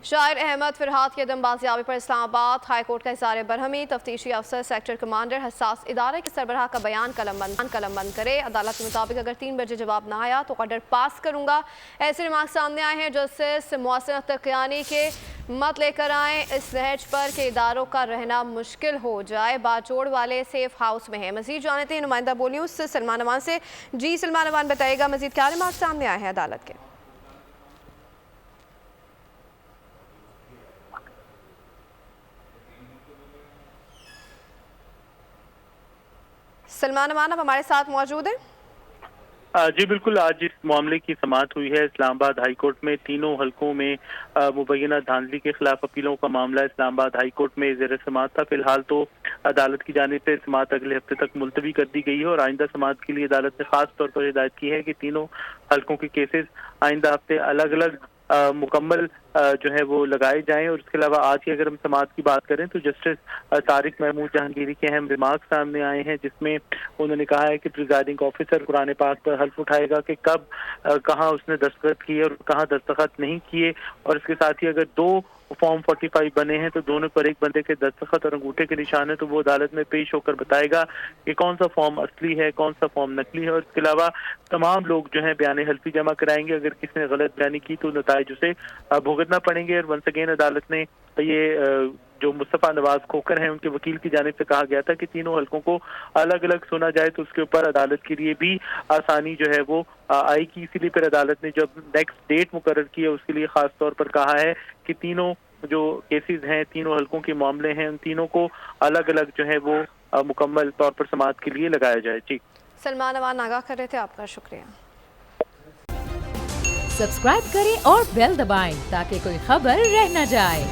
शायर अहमद फिरहाद की अदम बाजियाबी पर इस्लामाबाद हाई कोर्ट का इज़हार बरहमी। तफ्तीशी अफसर सेक्टर कमांडर हसास इदारे के सरबराह का बयान कलमबंद करे। अदालत के मुताबिक अगर 3 बजे जवाब ना आया तो ऑर्डर पास करूंगा। ऐसे रिमार्क सामने आए हैं जस्टिस मोहसिन तकियानी के। मत लेकर आए इस नहज पर कि इदारों का रहना मुश्किल हो जाए। बाजोड़ वाले सेफ हाउस में है। मजीद जानते हैं नुमाइंदा बोलियों से सलमान अमान से। जी सलमान अमान, बताइएगा मजीद क्या रिमार्क सामने आए हैं अदालत के? सलमान अमान अब हमारे साथ मौजूद हैं। जी बिल्कुल, आज इस मामले की समाअत हुई है इस्लामाबाद हाई कोर्ट में। तीनों हलकों में मुबैना धांधली के खिलाफ अपीलों का मामला इस्लामाबाद हाई कोर्ट में ज़ेर समाअत था। फिलहाल तो अदालत की जानिब से समाअत अगले हफ्ते तक मुलतवी कर दी गई है और आइंदा समाअत के लिए अदालत ने खास तौर पर हिदायत की है कि तीनों हलकों के केसेस आइंदा हफ्ते अलग अलग मुकम्मल जो है वो लगाए जाएं। और इसके अलावा आज की अगर हम समाअत की बात करें तो जस्टिस तारिक महमूद जहांगीरी के अहम रिमार्क सामने आए हैं, जिसमें उन्होंने कहा है कि प्रिजाइडिंग ऑफिसर कुरान पाक पर हल्फ उठाएगा कि कब कहां उसने दस्तखत किए और कहां दस्तखत नहीं किए। और इसके साथ ही अगर 2 फॉर्म 45 बने हैं तो दोनों पर एक बंदे के दस्तखत और अंगूठे के निशान है तो वो अदालत में पेश होकर बताएगा कि कौन सा फॉर्म असली है, कौन सा फॉर्म नकली है। और इसके अलावा तमाम लोग जो है बयान हल्फी जमा कराएंगे। अगर किसी ने गलत बयानी की तो नताइज उसे भुगतना पड़ेंगे। और वंस अगेन अदालत ने ये जो मुस्तफ़ा नवाज खोकर हैं उनके वकील की जानिब से कहा गया था कि तीनों हलकों को अलग अलग सुना जाए तो उसके ऊपर अदालत के लिए भी आसानी जो है वो आएगी। इसीलिए फिर अदालत ने जब नेक्स्ट डेट मुकर्रर की है उसके लिए खास तौर पर कहा है कि तीनों जो केसेस हैं, तीनों हलकों के मामले हैं, उन तीनों को अलग अलग जो है वो मुकम्मल तौर पर समाअत के लिए लगाया जाए। जी सलमान अमान आगाह कर रहे थे, आपका शुक्रिया। सब्सक्राइब करें और बेल दबाएं ताकि कोई खबर रह न जाए।